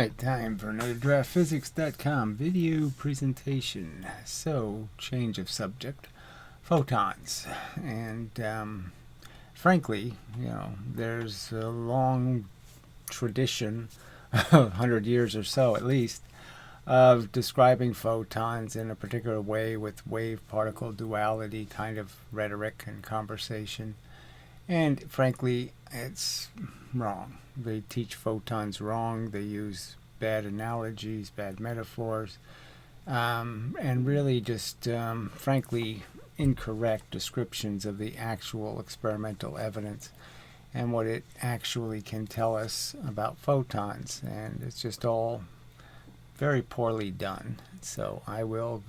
Alright, time for another draftphysics.com video presentation. So, change of subject. Photons. And, frankly, there's a long tradition, 100 years or so at least, of describing photons in a particular way with wave-particle duality kind of rhetoric and conversation. And frankly, it's wrong. They teach photons wrong. They use bad analogies, bad metaphors, and really just, frankly, incorrect descriptions of the actual experimental evidence and what it actually can tell us about photons. And it's just all very poorly done. So I will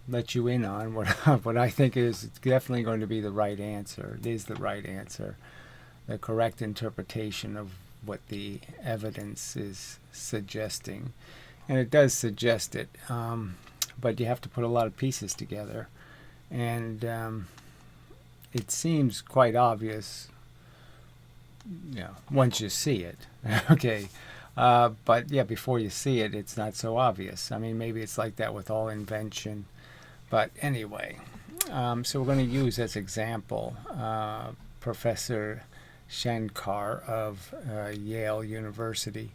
let you in on what I think is definitely going to be the right answer. It is the right answer, the correct interpretation of what the evidence is suggesting. And it does suggest it, but you have to put a lot of pieces together. And it seems quite obvious, once you see it. Okay. But yeah, before you see it, it's not so obvious. I mean, maybe it's like that with all invention. But anyway, so we're going to use as example Professor Shankar of Yale University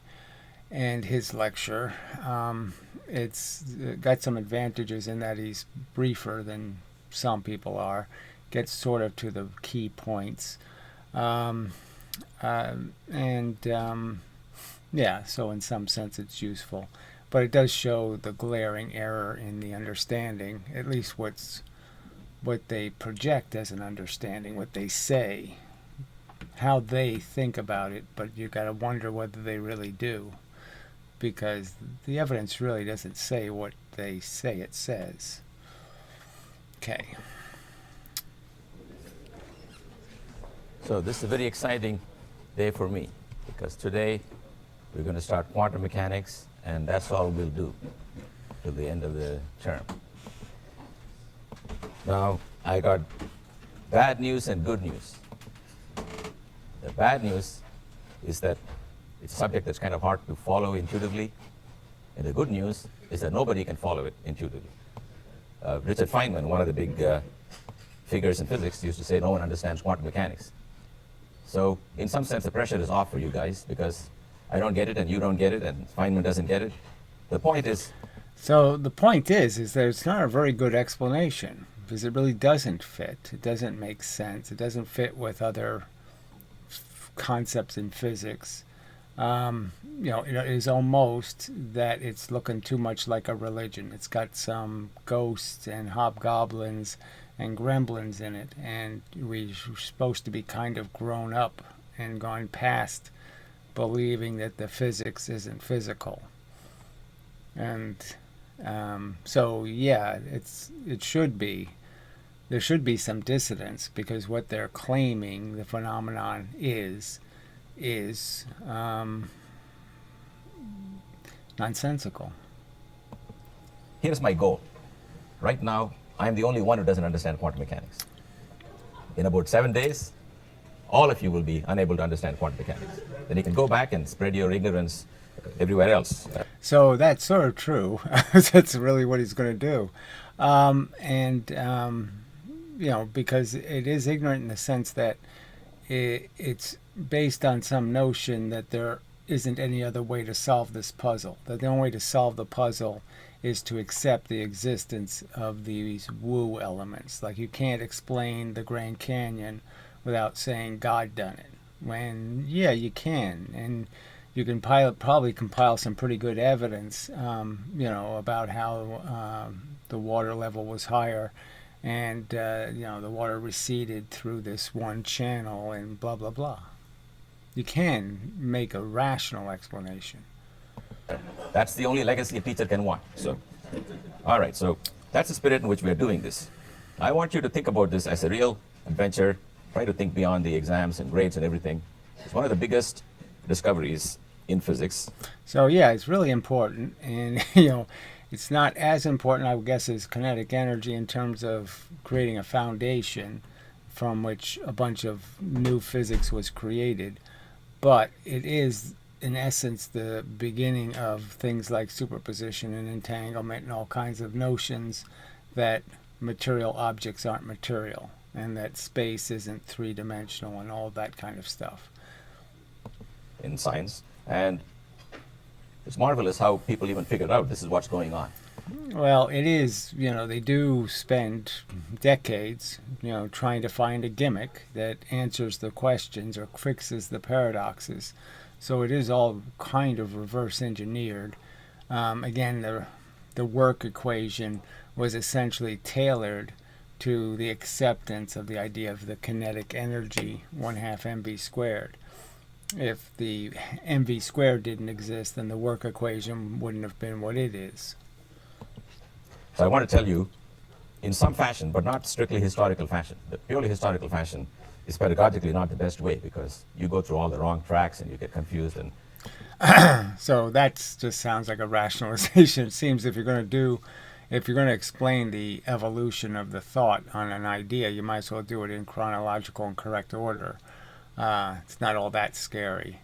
and his lecture. It's got some advantages in that he's briefer than some people are, gets sort of to the key points. Yeah, so in some sense it's useful. But it does show the glaring error in the understanding, at least what they project as an understanding, what they say, how they think about it, but you got to wonder whether they really do, because the evidence really doesn't say what they say it says. Okay. So this is a very exciting day for me, because today we're going to start quantum mechanics, and that's all we'll do till the end of the term. Now, I got bad news and good news. The bad news is that it's a subject that's kind of hard to follow intuitively, and the good news is that nobody can follow it intuitively. Richard Feynman, one of the big figures in physics, used to say no one understands quantum mechanics. So in some sense, the pressure is off for you guys, because I don't get it, and you don't get it, and Feynman doesn't get it. The point is... So the point is that it's not a very good explanation, because it really doesn't fit. It doesn't make sense. It doesn't fit with other concepts in physics. It is almost that it's looking too much like a religion. It's got some ghosts and hobgoblins and gremlins in it, and we're supposed to be kind of grown up and gone past believing that the physics isn't physical. And so yeah, there should be some dissonance, because what they're claiming the phenomenon is nonsensical. Here's my goal. Right now, I'm the only one who doesn't understand quantum mechanics. In about 7 days, all of you will be unable to understand quantum mechanics. Then you can go back and spread your ignorance everywhere else. So that's sort of true. That's really what he's going to do. Because it is ignorant in the sense that it's based on some notion that there isn't any other way to solve this puzzle. That the only way to solve the puzzle is to accept the existence of these woo elements. Like, you can't explain the Grand Canyon without saying God done it. When, yeah, you can. And you can probably compile some pretty good evidence, about how the water level was higher, and the water receded through this one channel, and blah blah blah. You can make a rational explanation. That's the only legacy a teacher can want. So, all right, so that's the spirit in which we're doing this. I want you to think about this as a real adventure. Try to think beyond the exams and grades and everything. It's one of the biggest discoveries in physics. So yeah, it's really important, and it's not as important, I would guess, as kinetic energy in terms of creating a foundation from which a bunch of new physics was created, but it is in essence the beginning of things like superposition and entanglement and all kinds of notions that material objects aren't material and that space isn't three-dimensional and all that kind of stuff. In science, and it's marvelous how people even figured out this is what's going on. Well, it is, they do spend decades, trying to find a gimmick that answers the questions or fixes the paradoxes. So it is all kind of reverse engineered. Again, the work equation was essentially tailored to the acceptance of the idea of the kinetic energy, 1/2 mv squared. If the mv squared didn't exist, then the work equation wouldn't have been what it is. So I want to tell you, in some fashion, but not strictly historical fashion, the purely historical fashion is pedagogically not the best way, because you go through all the wrong tracks and you get confused. And so that just sounds like a rationalization. It seems if you're going to explain the evolution of the thought on an idea, you might as well do it in chronological and correct order. It's not all that scary,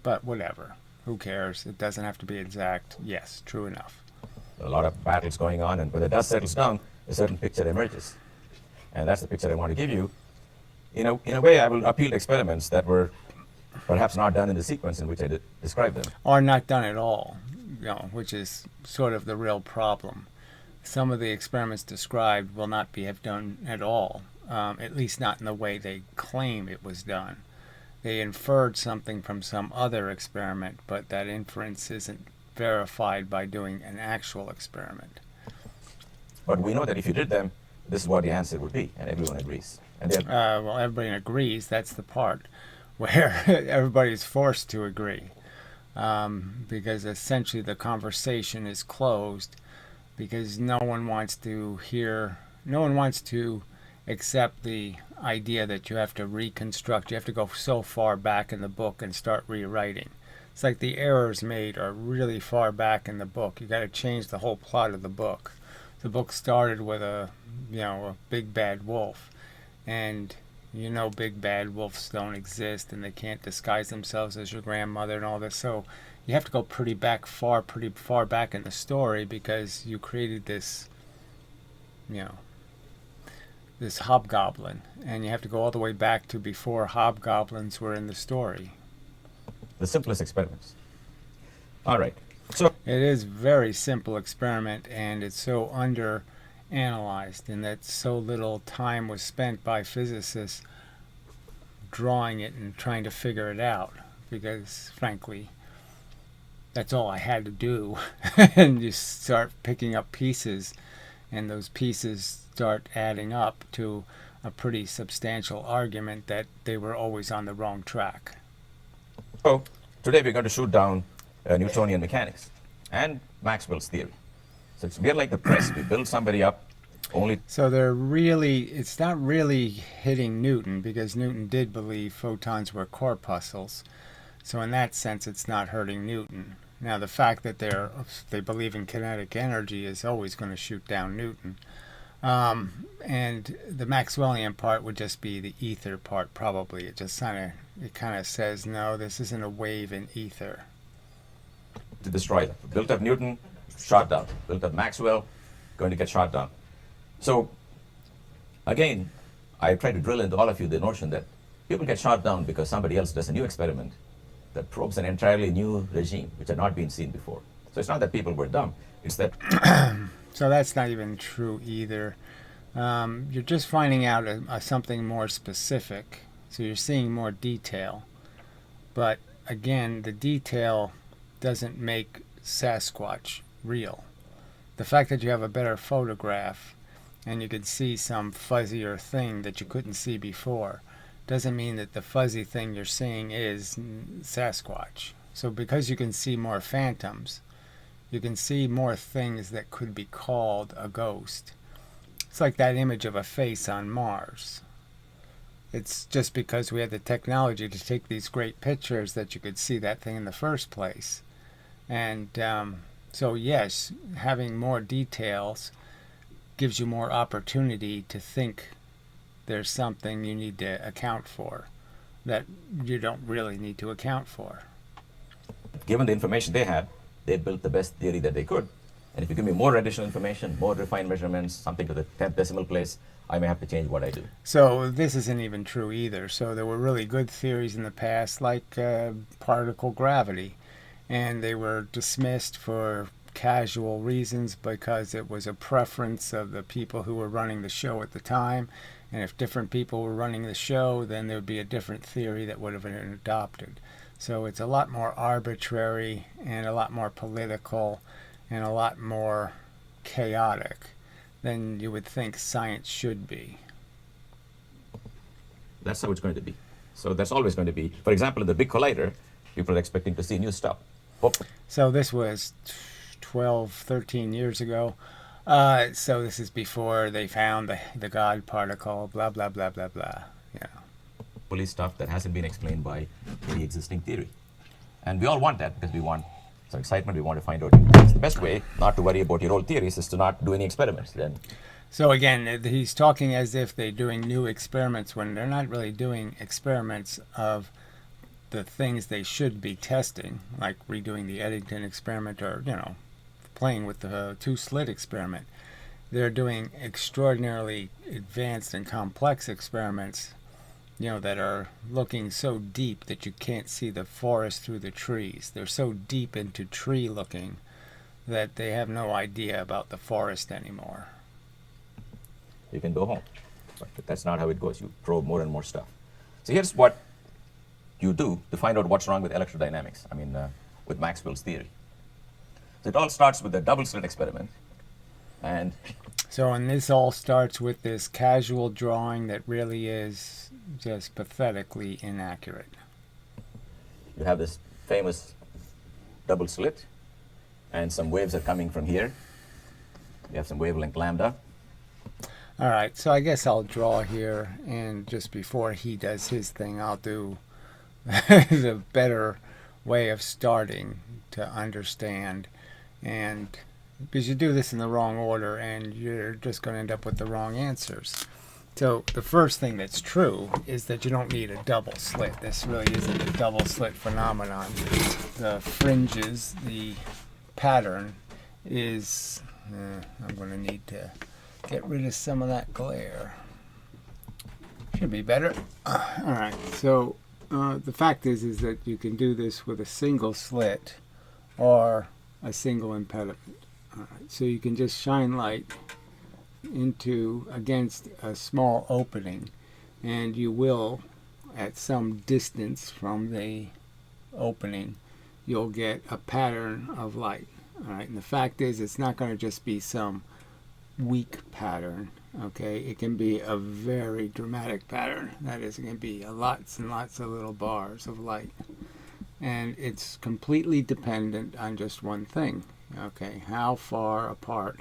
but whatever. Who cares? It doesn't have to be exact. Yes, true enough. a lot of battles going on, and when the dust settles down, a certain picture emerges. And that's the picture I want to give you. In a way, I will appeal to experiments that were perhaps not done in the sequence in which I described them. Or not done at all, which is sort of the real problem. Some of the experiments described will not have done at all, at least not in the way they claim it was done. They inferred something from some other experiment, but that inference isn't verified by doing an actual experiment. But we know that if you did them, this is what the answer would be, and everyone agrees. And well, everybody agrees. That's the part where everybody's forced to agree, because essentially the conversation is closed, because no one wants to accept the idea that you have to reconstruct. You have to go so far back in the book and start rewriting. It's like the errors made are really far back in the book. You got to change the whole plot of the book. The book started with a big bad wolf, and big bad wolves don't exist, and they can't disguise themselves as your grandmother and all this. So you have to go pretty far back in the story, because you created this, this hobgoblin, and you have to go all the way back to before hobgoblins were in the story. The simplest experiments. All right. So it is a very simple experiment, and it's so under-analyzed, and that so little time was spent by physicists drawing it and trying to figure it out, because, frankly, that's all I had to do. And you start picking up pieces, and those pieces start adding up to a pretty substantial argument that they were always on the wrong track. So today we're going to shoot down Newtonian mechanics and Maxwell's theory. So we're like the press. We build somebody up only. So it's not really hitting Newton, because Newton did believe photons were corpuscles. So in that sense, it's not hurting Newton. Now, the fact that they believe in kinetic energy is always going to shoot down Newton. And the Maxwellian part would just be the ether part, probably. It just kind of says, no, this isn't a wave in ether. To destroy them. Built up Newton, shot down. Built up Maxwell, going to get shot down. So, again, I try to drill into all of you the notion that people get shot down because somebody else does a new experiment that probes an entirely new regime, which had not been seen before. So it's not that people were dumb, it's that... So that's not even true either. You're just finding out something more specific, so you're seeing more detail. But again, the detail doesn't make Sasquatch real. The fact that you have a better photograph and you can see some fuzzier thing that you couldn't see before doesn't mean that the fuzzy thing you're seeing is Sasquatch. So because you can see more phantoms, you can see more things that could be called a ghost. It's like that image of a face on Mars. It's just because we had the technology to take these great pictures that you could see that thing in the first place. And so yes, having more details gives you more opportunity to think there's something you need to account for that you don't really need to account for. given the information they had, they built the best theory that they could. And if you give me more additional information, more refined measurements, something to the 10th decimal place, I may have to change what I do. So this isn't even true either. So there were really good theories in the past, like particle gravity, and they were dismissed for casual reasons because it was a preference of the people who were running the show at the time. And if different people were running the show, then there would be a different theory that would have been adopted. So it's a lot more arbitrary and a lot more political and a lot more chaotic than you would think science should be. That's how it's going to be. So that's always going to be. For example, in the big collider, people are expecting to see new stuff. So this was 12, 13 years ago. So this is before they found the God particle, blah, blah, blah, blah, blah. Yeah. Fully stuff that hasn't been explained by any existing theory. And we all want that because we want some excitement, we want to find out. It's the best way not to worry about your old theories is to not do any experiments. Then. So again, he's talking as if they're doing new experiments when they're not really doing experiments of the things they should be testing, like redoing the Eddington experiment or, playing with the two-slit experiment. They're doing extraordinarily advanced and complex experiments, that are looking so deep that you can't see the forest through the trees. They're so deep into tree looking that they have no idea about the forest anymore. You can go home. But that's not how it goes. You probe more and more stuff. So here's what you do to find out what's wrong with electrodynamics, with Maxwell's theory. So it all starts with a double-slit experiment. And this all starts with this casual drawing that really is just pathetically inaccurate. You have this famous double slit, and some waves are coming from here. You have some wavelength lambda. All right, so I guess I'll draw here, and just before he does his thing, I'll do the better way of starting to understand. And because you do this in the wrong order, and you're just going to end up with the wrong answers. So the first thing that's true is that you don't need a double slit. This really isn't a double slit phenomenon. The fringes, the pattern is, I'm going to need to get rid of some of that glare. Should be better. All right, so the fact is that you can do this with a single slit or a single impediment. All right, so you can just shine light against a small opening, and you will, at some distance from the opening, you'll get a pattern of light. All right, and the fact is it's not going to just be some weak pattern. Okay, it can be a very dramatic pattern. That is, it can be lots and lots of little bars of light, and it's completely dependent on just one thing. Okay, how far apart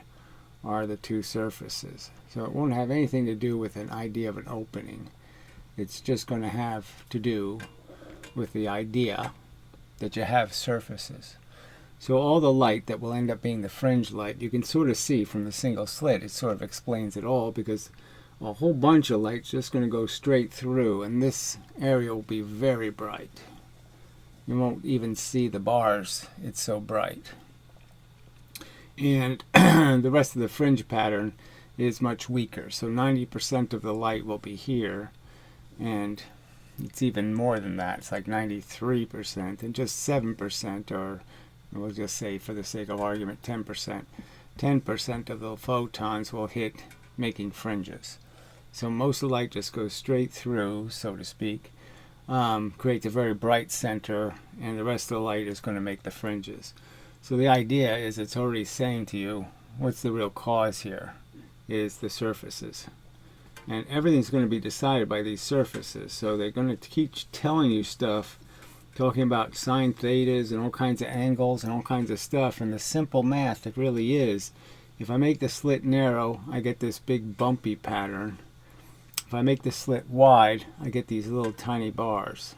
are the two surfaces? So it won't have anything to do with an idea of an opening. It's just going to have to do with the idea that you have surfaces. So all the light that will end up being the fringe light, you can sort of see from the single slit. It sort of explains it all, because a whole bunch of light's just going to go straight through, and this area will be very bright. You won't even see the bars, it's so bright. And the rest of the fringe pattern is much weaker. So 90% of the light will be here, and it's even more than that. It's like 93%, and just 7%, or we'll just say for the sake of argument 10%. 10% of the photons will hit making fringes. So most of the light just goes straight through, so to speak, creates a very bright center, and the rest of the light is going to make the fringes. So the idea is it's already saying to you, what's the real cause here? Is the surfaces. And everything's going to be decided by these surfaces. So they're going to keep telling you stuff, talking about sine thetas and all kinds of angles and all kinds of stuff. And the simple math, it really is, if I make the slit narrow, I get this big bumpy pattern. If I make the slit wide, I get these little tiny bars.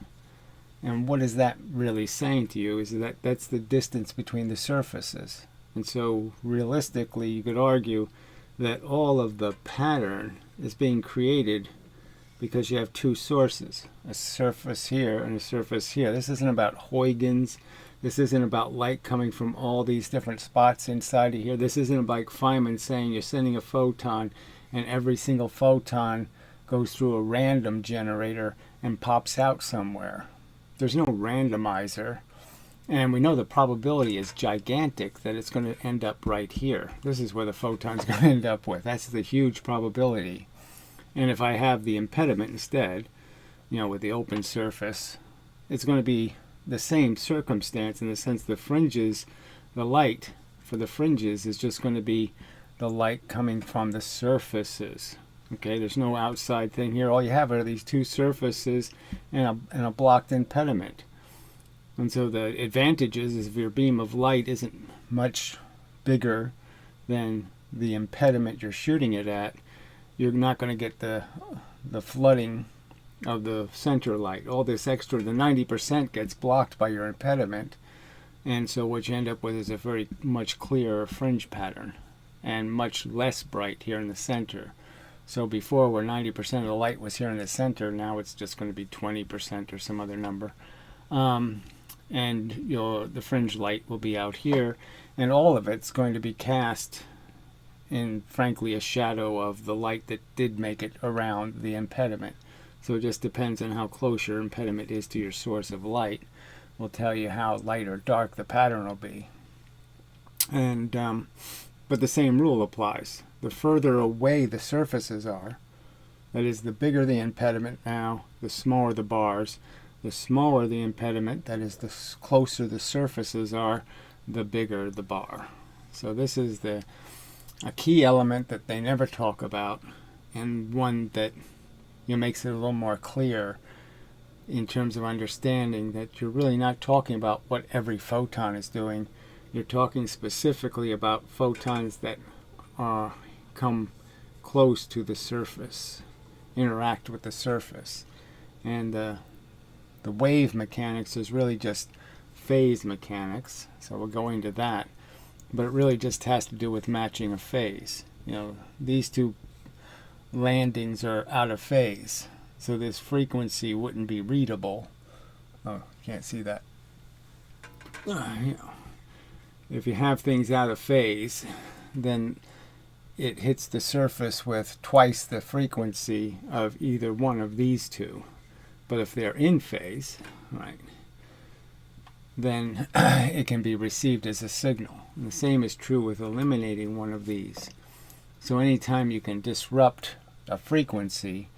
And what is that really saying to you is that that's the distance between the surfaces. And so realistically, you could argue that all of the pattern is being created because you have two sources, a surface here and a surface here. This isn't about Huygens This isn't about light coming from all these different spots inside of here. This isn't like Feynman saying you're sending a photon and every single photon goes through a random generator and pops out somewhere. There's no randomizer. And we know the probability is gigantic that it's going to end up right here. This is where the photon's going to end up with. That's the huge probability. And if I have the impediment instead, with the open surface, it's going to be the same circumstance in the sense the fringes, the light for the fringes is just going to be the light coming from the surfaces. Okay, there's no outside thing here. All you have are these two surfaces and a blocked impediment. And so the advantages is if your beam of light isn't much bigger than the impediment you're shooting it at, you're not going to get the flooding of the center light. All this extra, the 90% gets blocked by your impediment, and so what you end up with is a very much clearer fringe pattern and much less bright here in the center. So before, where 90% of the light was here in the center, now it's just going to be 20% or some other number. And the fringe light will be out here, and all of it's going to be cast in, frankly, a shadow of the light that did make it around the impediment. So it just depends on how close your impediment is to your source of light. Will tell you how light or dark the pattern will be. And but the same rule applies. The further away the surfaces are, that is, the bigger the impediment now, the smaller the bars. The smaller the impediment, that is, the closer the surfaces are, the bigger the bar. So this is a key element that they never talk about, and one that makes it a little more clear in terms of understanding that you're really not talking about what every photon is doing. You're talking specifically about photons that come close to the surface, interact with the surface. And the wave mechanics is really just phase mechanics, so we'll go into that. But it really just has to do with matching a phase. These two landings are out of phase, so this frequency wouldn't be readable. Oh, can't see that. If you have things out of phase, then it hits the surface with twice the frequency of either one of these two. But if they're in phase, right, then it can be received as a signal. And the same is true with eliminating one of these. So anytime you can disrupt a frequency,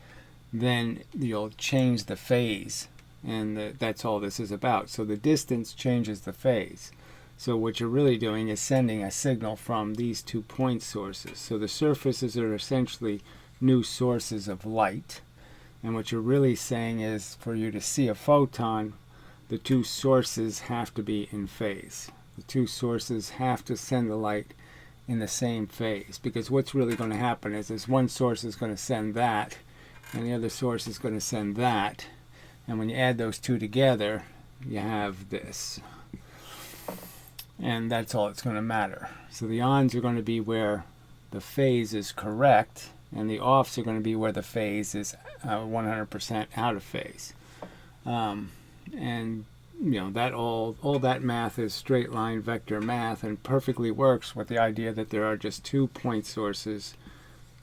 then you'll change the phase. And that's all this is about. So the distance changes the phase. So what you're really doing is sending a signal from these 2 point sources. So the surfaces are essentially new sources of light. And what you're really saying is, for you to see a photon, the 2 sources have to be in phase. The 2 sources have to send the light in the same phase. Because what's really going to happen is this one source is going to send that, and the other source is going to send that. And when you add those 2 together, you have this. And that's all it's going to matter. So the ons are going to be where the phase is correct, and the offs are going to be where the phase is 100% out of phase. And that all that math is straight line vector math, and perfectly works with the idea that there are just 2 point sources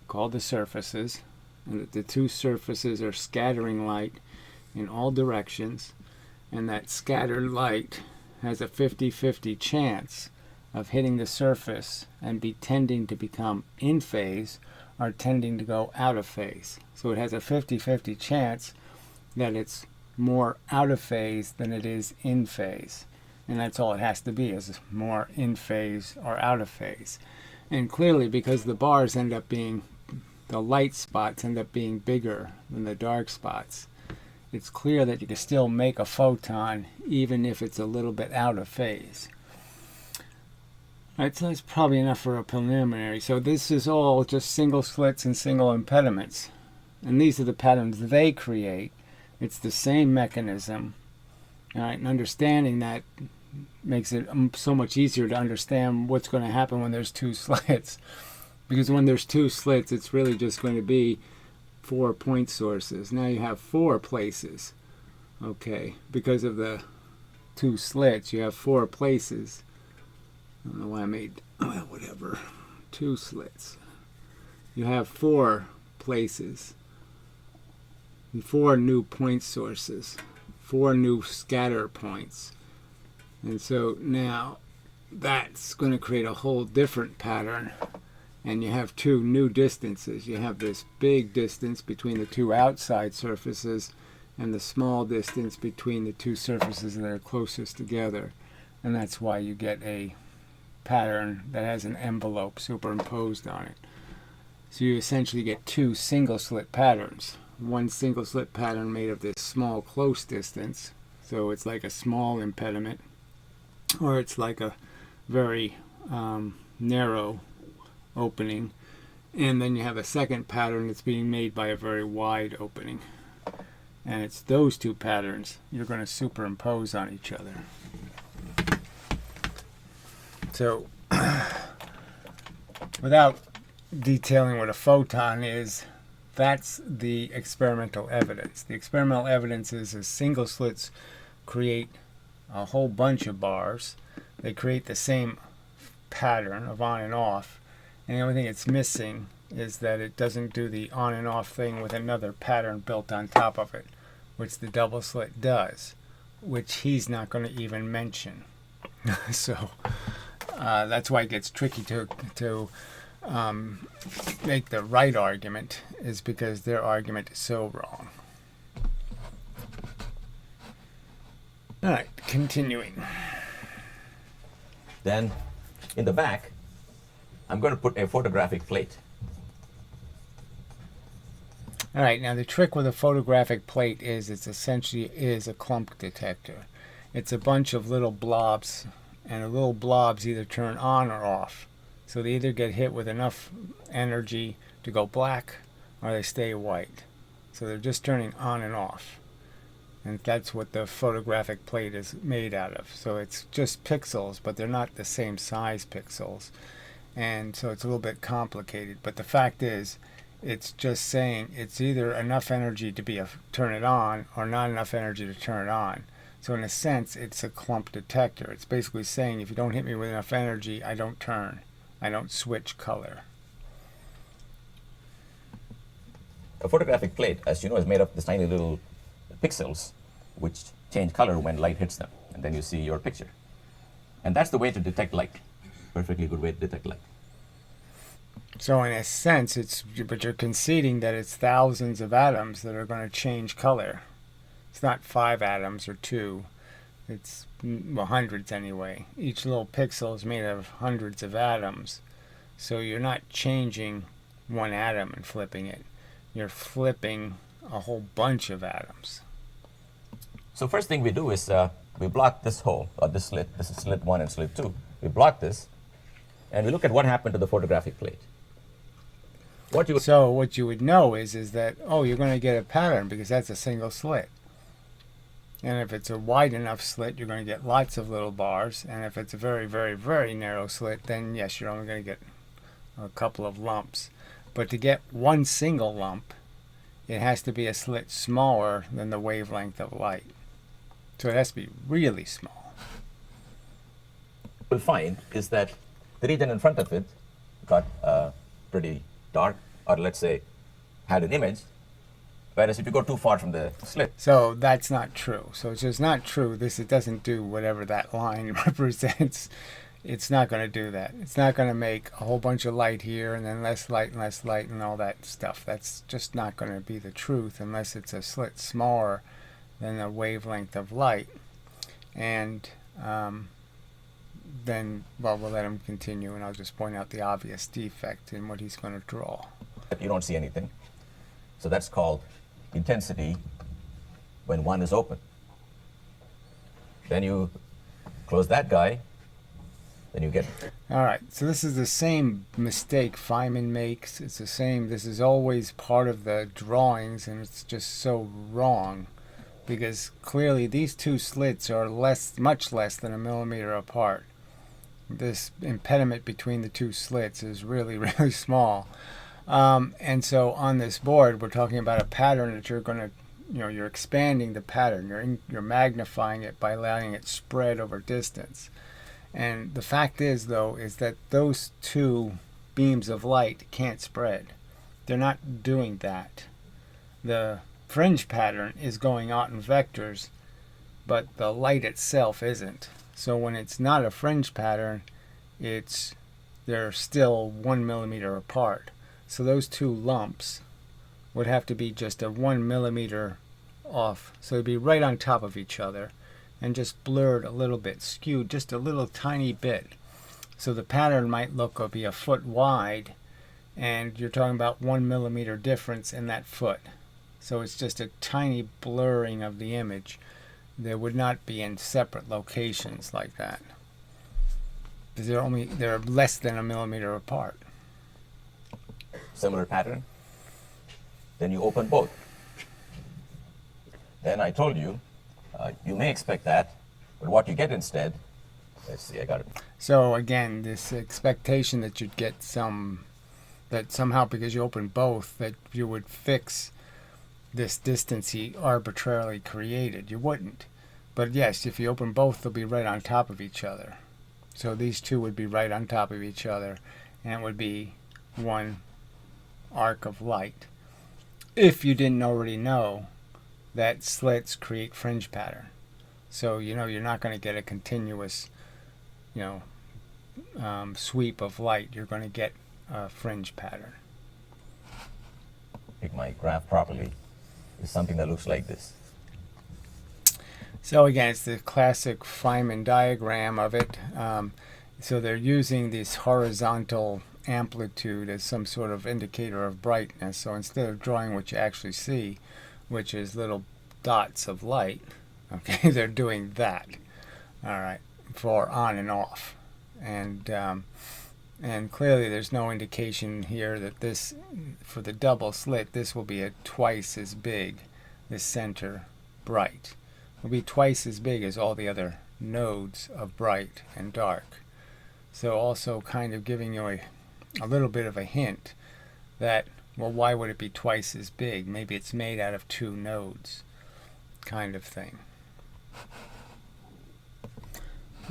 called the surfaces, and that the 2 surfaces are scattering light in all directions, and that scattered light has a 50-50 chance of hitting the surface and be tending to become in phase or tending to go out of phase. So it has a 50-50 chance that it's more out of phase than it is in phase. And that's all it has to be, is more in phase or out of phase. And clearly, because the bars end up being, the light spots end up being bigger than the dark spots, it's clear that you can still make a photon even if it's a little bit out of phase. Alright, so that's probably enough for a preliminary. So this is all just single slits and single impediments. And these are the patterns they create. It's the same mechanism. Alright, and understanding that makes it so much easier to understand what's going to happen when there's 2 slits. Because when there's 2 slits, it's really just going to be 4 point sources. Now you have 4 places, okay, because of the two slits, you have 4 places. I don't know why I made, well, whatever, 2 slits. You have 4 places, 4 new point sources, 4 new scatter points. And so now that's going to create a whole different pattern. And you have 2 new distances. You have this big distance between the 2 outside surfaces and the small distance between the 2 surfaces that are closest together. And that's why you get a pattern that has an envelope superimposed on it. So you essentially get 2 single slit patterns. One single slit pattern made of this small close distance, so it's like a small impediment, or it's like a very narrow opening, and then you have a second pattern that's being made by a very wide opening. And it's those 2 patterns you're going to superimpose on each other. So, without detailing what a photon is, that's the experimental evidence. The experimental evidence is single slits create a whole bunch of bars. They create the same pattern of on and off, and the only thing it's missing is that it doesn't do the on and off thing with another pattern built on top of it, which the double slit does, which he's not going to even mention. So that's why it gets tricky to make the right argument, is because their argument is so wrong. All right, continuing. Then in the back, I'm going to put a photographic plate. All right, now the trick with a photographic plate is it's essentially is a clump detector. It's a bunch of little blobs, and the little blobs either turn on or off. So they either get hit with enough energy to go black, or they stay white. So they're just turning on and off. And that's what the photographic plate is made out of. So it's just pixels, but they're not the same size pixels. And so it's a little bit complicated. But the fact is, it's just saying it's either enough energy to turn it on, or not enough energy to turn it on. So in a sense, it's a clump detector. It's basically saying, if you don't hit me with enough energy, I don't turn. I don't switch color. A photographic plate, as you know, is made of these tiny little pixels which change color when light hits them, and then you see your picture. And that's the way to detect light. Perfectly good way to detect light. So in a sense, but you're conceding that it's thousands of atoms that are going to change color. It's not 5 atoms or 2. It's, well, hundreds anyway. Each little pixel is made of hundreds of atoms. So you're not changing one atom and flipping it. You're flipping a whole bunch of atoms. So first thing we do is we block this hole, or this slit. This is slit 1 and slit 2. We block this, and we look at what happened to the photographic plate. So what you would know is that, oh, you're going to get a pattern because that's a single slit. And if it's a wide enough slit, you're going to get lots of little bars. And if it's a very, very, very narrow slit, then yes, you're only going to get a couple of lumps. But to get one single lump, it has to be a slit smaller than the wavelength of light. So it has to be really small. What we'll find is that the region in front of it got pretty dark, or let's say had an image, whereas if you go too far from the slit. So that's not true. So it's just not true. It doesn't do whatever that line represents. It's not going to do that. It's not going to make a whole bunch of light here and then less light and all that stuff. That's just not going to be the truth unless it's a slit smaller than the wavelength of light. And then, well, we'll let him continue, and I'll just point out the obvious defect in what he's going to draw. You don't see anything. So that's called intensity when 1 is open. Then you close that guy, then you get... All right, so this is the same mistake Feynman makes. It's the same. This is always part of the drawings, and it's just so wrong, because clearly these 2 slits are much less than a millimeter apart. This impediment between the 2 slits is really, really small. And so on this board, we're talking about a pattern that you're going to you're expanding the pattern. You're magnifying it by letting it spread over distance. And the fact is, though, is that those two beams of light can't spread. They're not doing that. The fringe pattern is going out in vectors, but the light itself isn't. So when it's not a fringe pattern, they're still 1 millimeter apart. So those two lumps would have to be just a 1 millimeter off. So they'd be right on top of each other and just blurred a little bit, skewed just a little tiny bit. So the pattern might be a foot wide, and you're talking about 1 millimeter difference in that foot. So it's just a tiny blurring of the image. There would not be in separate locations like that, because they're less than a millimeter apart. Similar pattern. Then you open both. Then I told you, you may expect that, but what you get instead, let's see, I got it. So again, this expectation that you'd get that somehow because you open both, that you would fix this distance he arbitrarily created. You wouldn't. But yes, if you open both, they'll be right on top of each other. So these two would be right on top of each other, and it would be one arc of light. If you didn't already know that slits create fringe pattern. So you're not going to get a continuous sweep of light. You're going to get a fringe pattern. Pick my graph properly. Is something that looks like this. So again, it's the classic Feynman diagram of it. So they're using this horizontal amplitude as some sort of indicator of brightness. So instead of drawing what you actually see, which is little dots of light, okay, they're doing that. All right, for on and off. And clearly there's no indication here that this, for the double slit, this will be twice as big, this center bright. Will be twice as big as all the other nodes of bright and dark. So also kind of giving you a little bit of a hint that, well, why would it be twice as big? Maybe it's made out of two nodes, kind of thing.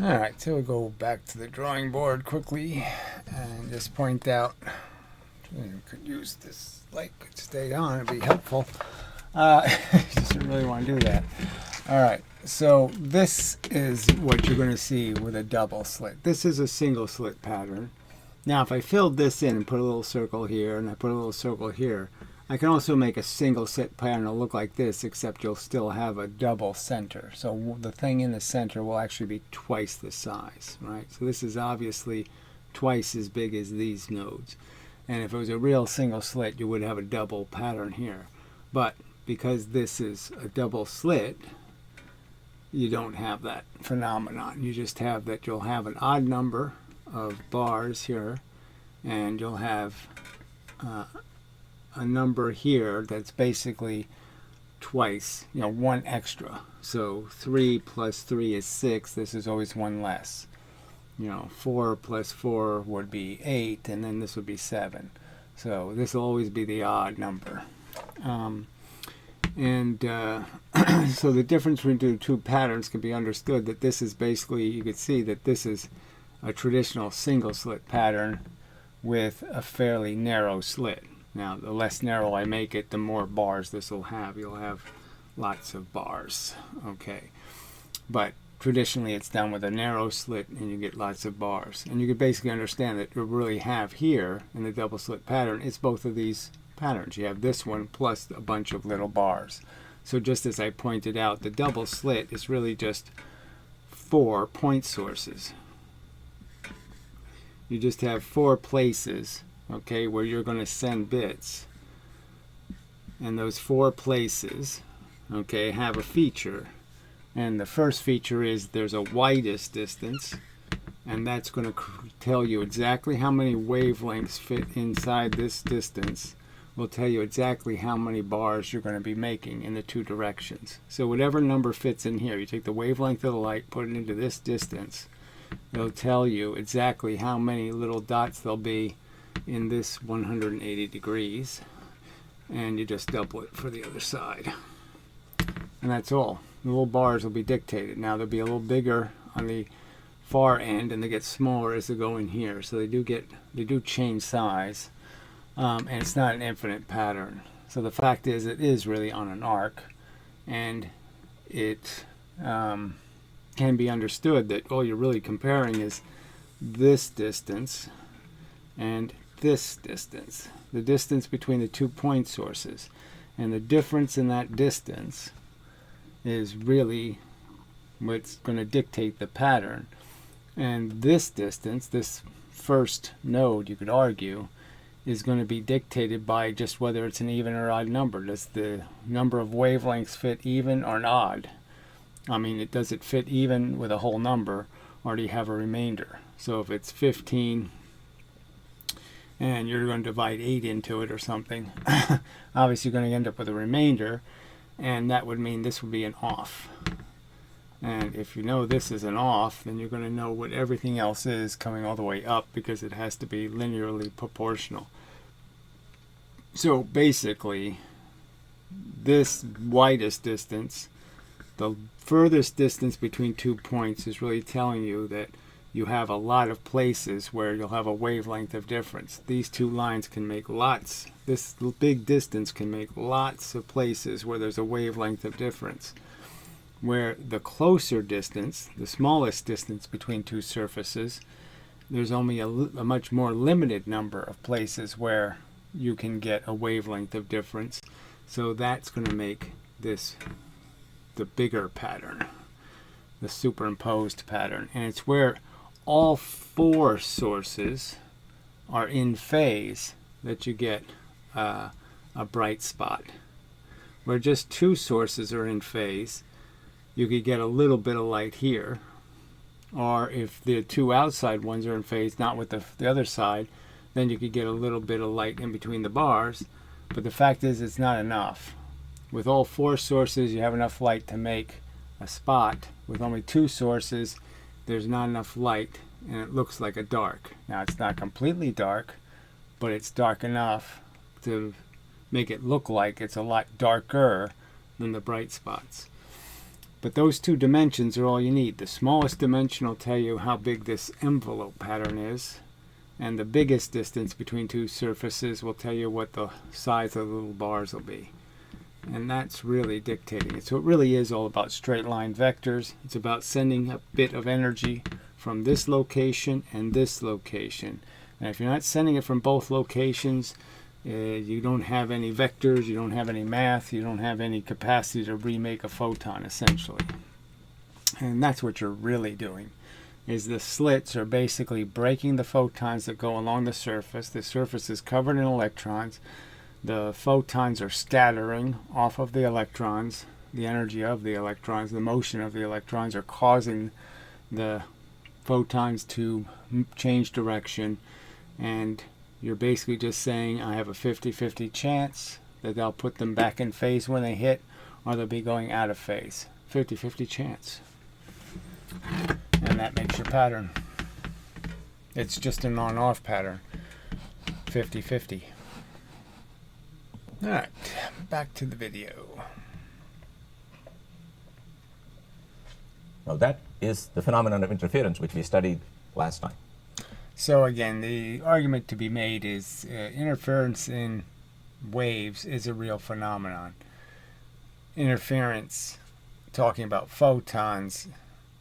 Alright, so we'll go back to the drawing board quickly and just point out, you could use this light, could stay on, it'd be helpful. Just really want to do that. Alright, so this is what you're going to see with a double slit. This is a single slit pattern. Now if I filled this in and put a little circle here and I put a little circle here, I can also make a single slit pattern that'll look like this, except you'll still have a double center. So the thing in the center will actually be twice the size, right? So this is obviously twice as big as these nodes. And if it was a real single slit, you would have a double pattern here. But because this is a double slit, you don't have that phenomenon. You just have that you'll have an odd number of bars here, and you'll have a number here that's basically twice, one extra. So 3 plus 3 is 6. This is always one less. 4 plus 4 would be 8, and then this would be 7. So this will always be the odd number. So the difference between the two patterns can be understood that this is basically, you could see that this is a traditional single slit pattern with a fairly narrow slit. Now, the less narrow I make it, the more bars this will have. You'll have lots of bars, okay. But traditionally, it's done with a narrow slit, and you get lots of bars. And you can basically understand that you really have here, in the double slit pattern, it's both of these patterns. You have this one plus a bunch of little bars. So just as I pointed out, the double slit is really just 4 point sources. You just have 4 places, okay, where you're going to send bits. And those 4 places, okay, have a feature. And the first feature is there's a widest distance, and that's going to tell you exactly how many wavelengths fit inside this distance. Will tell you exactly how many bars you're going to be making in the two directions. So whatever number fits in here, you take the wavelength of the light, put it into this distance, it'll tell you exactly how many little dots there'll be in this 180 degrees, and you just double it for the other side. and that's all. The little bars will be dictated. Now they'll be a little bigger on the far end, and they get smaller as they go in here. So they do change size, and it's not an infinite pattern. So the fact is, it is really on an arc, and it can be understood that all you're really comparing is this distance and this distance, the distance between the 2 point sources. And the difference in that distance is really what's going to dictate the pattern. And this distance, this first node, you could argue, is going to be dictated by just whether it's an even or odd number. Does the number of wavelengths fit even or odd? I mean, does it fit even with a whole number, or do you have a remainder? So if it's 15 and you're going to divide 8 into it or something, obviously you're going to end up with a remainder, and that would mean this would be an off. And if you know this is an off, then you're going to know what everything else is coming all the way up, because it has to be linearly proportional. So basically, this widest distance, the furthest distance between 2 points, is really telling you that you have a lot of places where you'll have a wavelength of difference. These two lines can make lots. This big distance can make lots of places where there's a wavelength of difference. Where the closer distance, the smallest distance between two surfaces, there's only a much more limited number of places where you can get a wavelength of difference. So that's going to make this the bigger pattern, the superimposed pattern. And it's where all 4 sources are in phase that you get a bright spot. Where just 2 sources are in phase, you could get a little bit of light here. Or if the 2 outside ones are in phase, not with the other side, then you could get a little bit of light in between the bars. But the fact is, it's not enough. With all 4 sources, you have enough light to make a spot. With only 2 sources, there's not enough light, and it looks like a dark. Now, it's not completely dark, but it's dark enough to make it look like it's a lot darker than the bright spots. But those 2 dimensions are all you need. The smallest dimension will tell you how big this envelope pattern is, and the biggest distance between 2 surfaces will tell you what the size of the little bars will be. And that's really dictating it. So it really is all about straight line vectors. It's about sending a bit of energy from this location and this location. And if you're not sending it from both locations, you don't have any vectors, you don't have any math, you don't have any capacity to remake a photon, essentially. And that's what you're really doing, is the slits are basically breaking the photons that go along the surface. The surface is covered in electrons. The photons are scattering off of the electrons. The energy of the electrons, the motion of the electrons, are causing the photons to change direction. And you're basically just saying, I have a 50-50 chance that they'll put them back in phase when they hit, or they'll be going out of phase. 50-50 chance. And that makes your pattern. It's just an on-off pattern. 50-50. Alright, back to the video. Now that is the phenomenon of interference which we studied last time. So again, the argument to be made is interference in waves is a real phenomenon. Interference, talking about photons,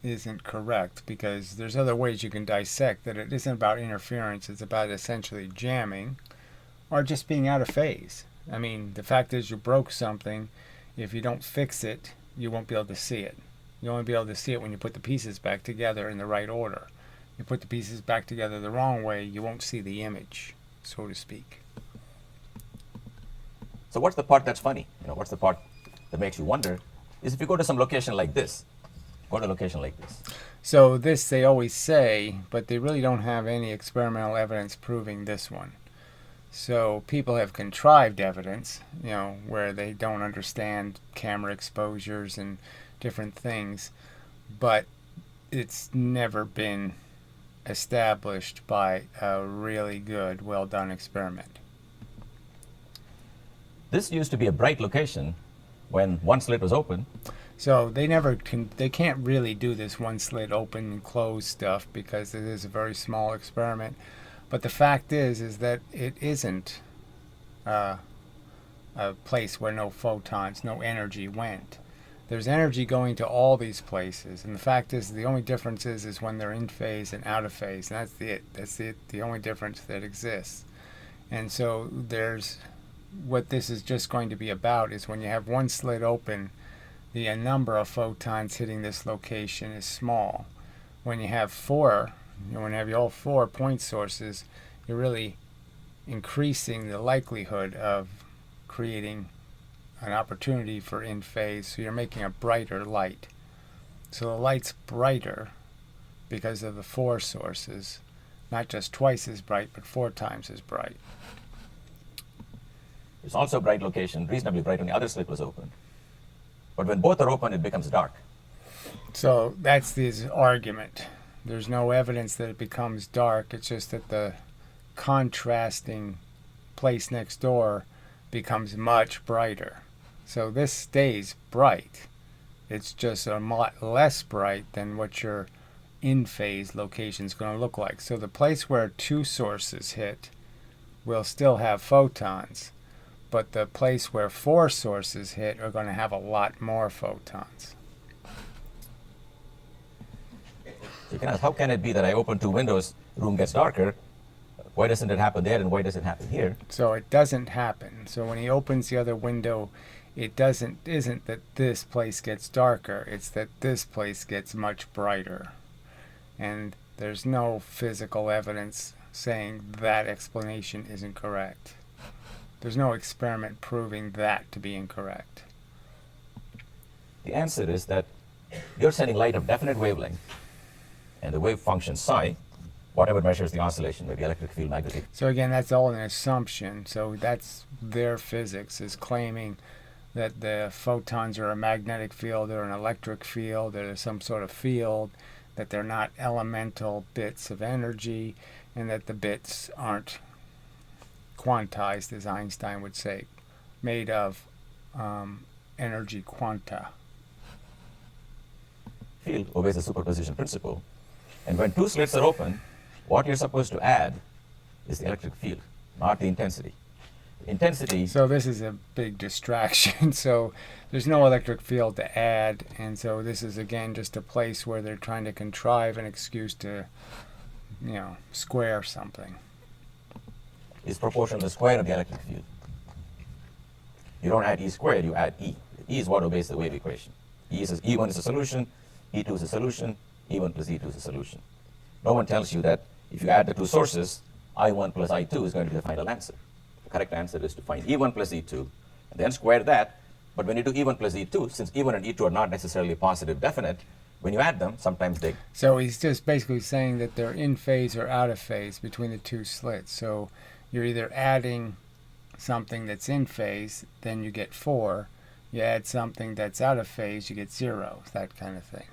isn't correct, because there's other ways you can dissect that it isn't about interference, it's about essentially jamming or just being out of phase. I mean, the fact is, you broke something. If you don't fix it, you won't be able to see it. You'll only be able to see it when you put the pieces back together in the right order. You put the pieces back together the wrong way, you won't see the image, so to speak. So what's the part that's funny? What's the part that makes you wonder? Is if you go to some location like this, go to a location like this. So this they always say, but they really don't have any experimental evidence proving this one. So people have contrived evidence, where they don't understand camera exposures and different things, but it's never been established by a really good, well-done experiment. This used to be a bright location when one slit was open. So they can't really do this one slit open and close stuff because it is a very small experiment. But the fact is that it isn't a place where no photons, no energy went. There's energy going to all these places, and the fact is the only difference is when they're in phase and out of phase, and that's the only difference that exists. And so what this is just going to be about is when you have one slit open, the number of photons hitting this location is small. When you have four, when you have all 4 point sources, you're really increasing the likelihood of creating an opportunity for in phase, so you're making a brighter light. So the light's brighter because of the 4 sources, not just twice as bright, but 4 times as bright. It's also a bright location, reasonably bright when the other slit was open. But when both are open, it becomes dark. So that's this argument. There's no evidence that it becomes dark. It's just that the contrasting place next door becomes much brighter. So this stays bright. It's just a lot less bright than what your in-phase location is going to look like. So the place where 2 sources hit will still have photons, but the place where 4 sources hit are going to have a lot more photons. So you can ask, how can it be that I open 2 windows, room gets darker? Why doesn't it happen there and why does it happen here? So it doesn't happen. So when he opens the other window, isn't that this place gets darker, it's that this place gets much brighter. And there's no physical evidence saying that explanation isn't correct. There's no experiment proving that to be incorrect. The answer is that you're sending light of definite wavelength, and the wave function psi, whatever measures the oscillation, maybe electric field, magnetic. So again, that's all an assumption. So that's their physics is claiming that the photons are a magnetic field or an electric field or some sort of field, that they're not elemental bits of energy, and that the bits aren't quantized, as Einstein would say, made of energy quanta. Field obeys the superposition principle, and when 2 slits are open, what you're supposed to add is the electric field, not the intensity. Intensity. So this is a big distraction. So there's no electric field to add, and so this is again just a place where they're trying to contrive an excuse to, square something. Is proportional to the square of the electric field. You don't add E squared, you add E. E is what obeys the wave equation. E1 is a solution, E2 is a solution, E1 plus E2 is a solution. No one tells you that if you add the 2 sources, I1 plus I2 is going to be the final answer. The correct answer is to find E1 plus E2 and then square that. But when you do E1 plus E2, since E1 and E2 are not necessarily positive definite, when you add them, sometimes they... So he's just basically saying that they're in phase or out of phase between the 2 slits. So you're either adding something that's in phase, then you get 4. You add something that's out of phase, you get 0, that kind of thing.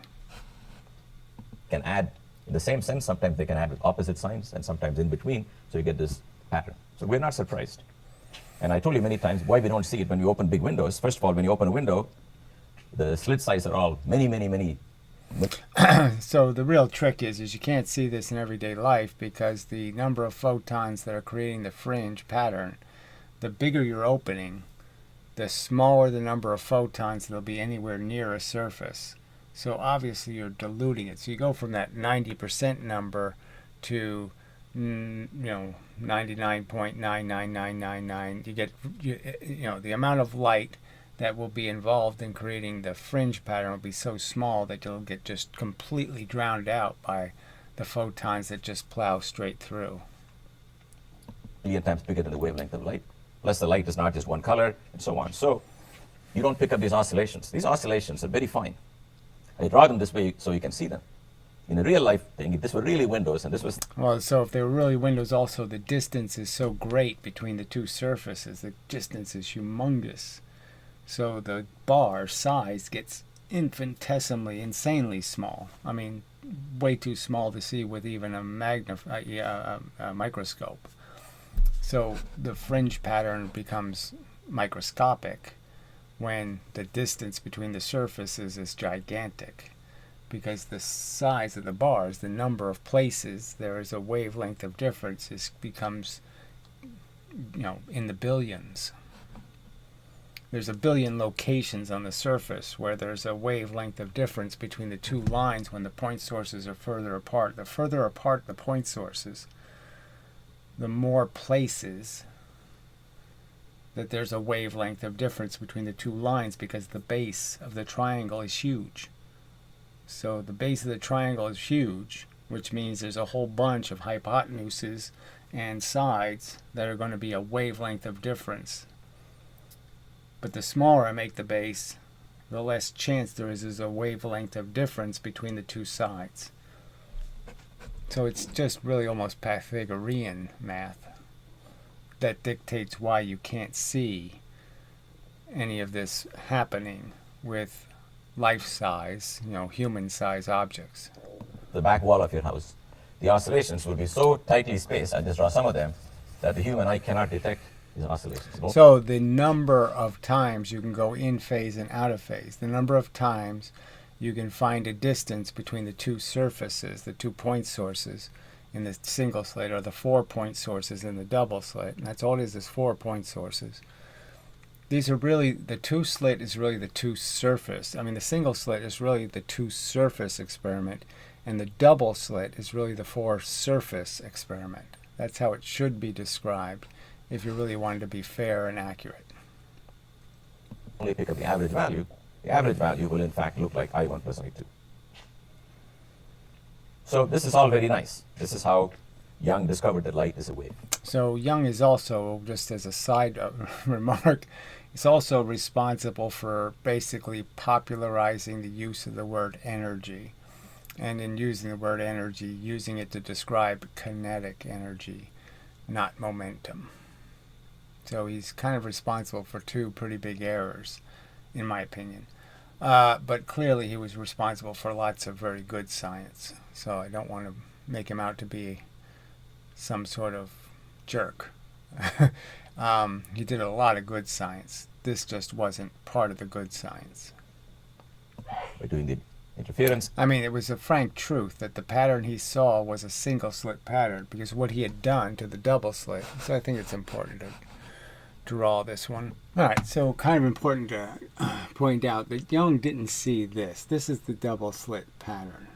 Can add in the same sense. Sometimes they can add with opposite signs and sometimes in between, so you get this pattern. So we're not surprised. And I told you many times why we don't see it when we open big windows. First of all, when you open a window, the slit size are all many. So the real trick is you can't see this in everyday life because the number of photons that are creating the fringe pattern, the bigger you're opening, the smaller the number of photons that'll be anywhere near a surface. So obviously you're diluting it. So you go from that 90% number to 99.99999. You get the amount of light that will be involved in creating the fringe pattern will be so small that you'll get just completely drowned out by the photons that just plow straight through. Million times bigger than the wavelength of light. Plus the light is not just one color and so on. So you don't pick up these oscillations. These oscillations are very fine. I draw them this way so you can see them. In a real life thing, if this were really windows and this was... Well, so if they were really windows also, the distance is so great between the 2 surfaces. The distance is humongous. So the bar size gets infinitesimally, insanely small. I mean, way too small to see with even a microscope. So the fringe pattern becomes microscopic, when the distance between the surfaces is gigantic. Because the size of the bars, the number of places there is a wavelength of difference, becomes, in the billions. There's a billion locations on the surface where there's a wavelength of difference between the two lines when the point sources are further apart. The further apart the point sources, the more places that there's a wavelength of difference between the two lines, because the base of the triangle is huge. So the base of the triangle is huge, which means there's a whole bunch of hypotenuses and sides that are going to be a wavelength of difference. But the smaller I make the base, the less chance there is a wavelength of difference between the two sides. So it's just really almost Pythagorean math that dictates why you can't see any of this happening with life-size, human-size objects. The back wall of your house, the oscillations will be so tightly spaced, I just draw some of them, that the human eye cannot detect these oscillations. So the number of times you can go in phase and out of phase, the number of times you can find a distance between the two surfaces, the 2 point sources in the single slit, or the 4 point sources in the double slit, and that's all it is 4 point sources. These are really, the 2 slit is really the 2 surface. The single slit is really the 2 surface experiment, and the double slit is really the 4 surface experiment. That's how it should be described if you really wanted to be fair and accurate. Only pick up the average value will in fact look like I1 plus I2. So this is all very nice. This is how Young discovered that light is a wave. So Young is also, just as a side remark, is also responsible for basically popularizing the use of the word energy. And in using the word energy, using it to describe kinetic energy, not momentum. So he's kind of responsible for 2 pretty big errors, in my opinion. But clearly he was responsible for lots of very good science. So I don't want to make him out to be some sort of jerk. He did a lot of good science. This just wasn't part of the good science. By doing the interference. It was a frank truth that the pattern he saw was a single slit pattern, because what he had done to the double slit. So I think it's important to draw this one. Alright, so kind of important to point out that Young didn't see this. This is the double slit pattern.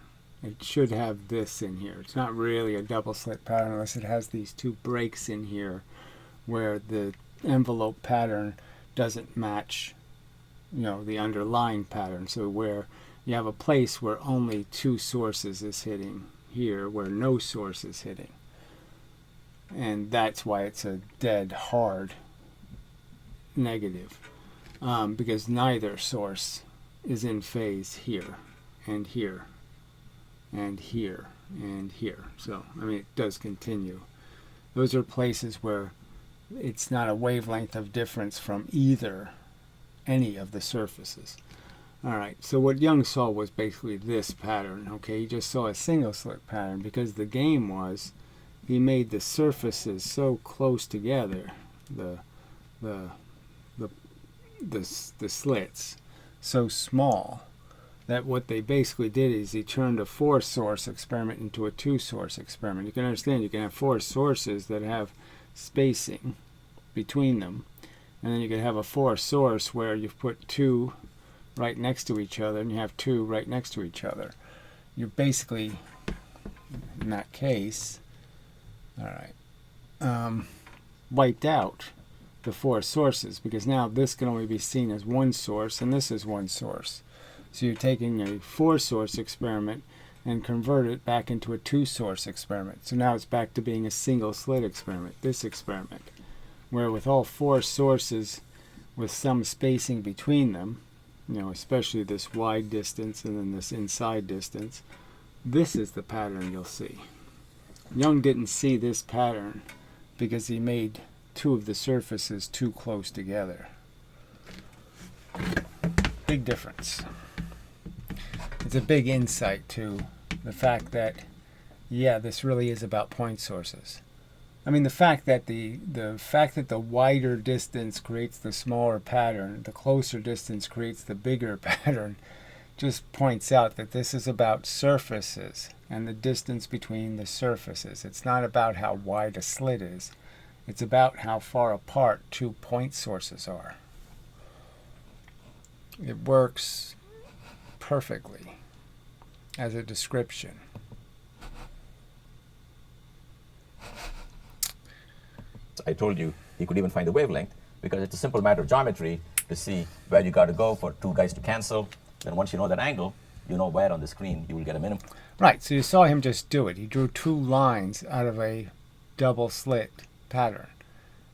It should have this in here. It's not really a double slit pattern unless it has these 2 breaks in here where the envelope pattern doesn't match, the underlying pattern. So where you have a place where only 2 sources is hitting here, where no source is hitting. And that's why it's a dead hard negative, because neither source is in phase here and here and here and here. So it does continue. Those are places where it's not a wavelength of difference from any of the surfaces. Alright, so what Young saw was basically this pattern. Okay, he just saw a single slit pattern because the game was he made the surfaces so close together, the slits so small, that what they basically did is he turned a 4 source experiment into a 2 source experiment. You can understand you can have 4 sources that have spacing between them, and then you can have a 4 source where you've put 2 right next to each other, and you have 2 right next to each other. You're basically, in that case, wiped out the 4 sources, because now this can only be seen as 1 source and this is 1 source. So you're taking a 4 source experiment and convert it back into a 2 source experiment. So now it's back to being a single slit experiment, this experiment, where with all 4 sources with some spacing between them, especially this wide distance and then this inside distance, this is the pattern you'll see. Young didn't see this pattern because he made 2 of the surfaces too close together. Big difference. It's a big insight to the fact that, this really is about point sources. I mean, the fact that the wider distance creates the smaller pattern, the closer distance creates the bigger pattern, just points out that this is about surfaces and the distance between the surfaces. It's not about how wide a slit is. It's about how far apart two point sources are. It works perfectly as a description. I told you could even find the wavelength because it's a simple matter of geometry to see where you got to go for two guys to cancel. Then once you know that angle, you know where on the screen you will get a minimum. Right, so you saw him just do it. He drew two lines out of a double slit pattern.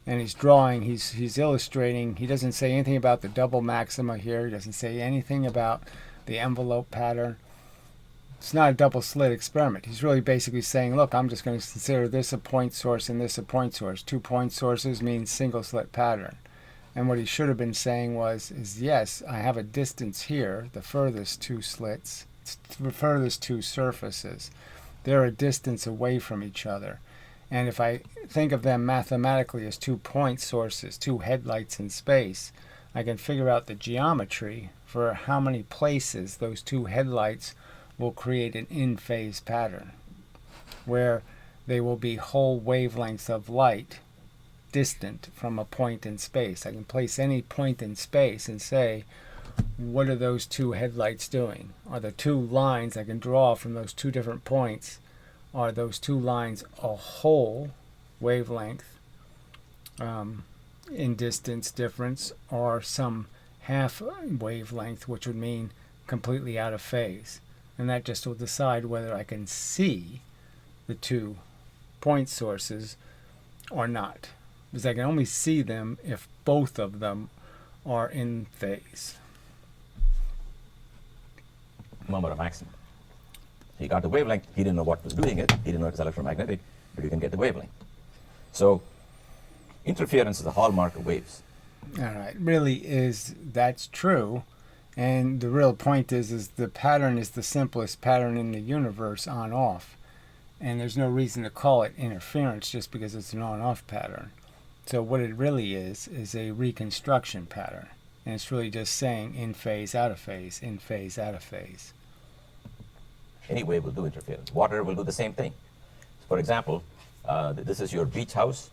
And he's drawing, he's illustrating. He doesn't say anything about the double maxima here. He doesn't say anything about the envelope pattern. It's not a double slit experiment. He's really basically saying, look, I'm just going to consider this a point source and this a point source. 2 point sources means single slit pattern. And what he should have been saying is yes, I have a distance here, the furthest two slits, the furthest two surfaces. They're a distance away from each other. And if I think of them mathematically as 2 point sources, two headlights in space, I can figure out the geometry for how many places those two headlights will create an in-phase pattern, where they will be whole wavelengths of light distant from a point in space. I can place any point in space and say, what are those two headlights doing? Are the two lines I can draw from those two different points, are those two lines a whole wavelength in distance difference, or some half wavelength, which would mean completely out of phase? And that just will decide whether I can see the 2 point sources or not. Because I can only see them if both of them are in phase. Moment of maximum. He got the wavelength. He didn't know what was doing it. He didn't know it was electromagnetic, but you can get the wavelength. So interference is a hallmark of waves. All right. Really is, that's true. And the real point is the pattern is the simplest pattern in the universe, on-off. And there's no reason to call it interference just because it's an on-off pattern. So what it really is a reconstruction pattern. And it's really just saying in phase, out of phase, in phase, out of phase. Any wave will do interference. Water will do the same thing. For example, this is your beach house.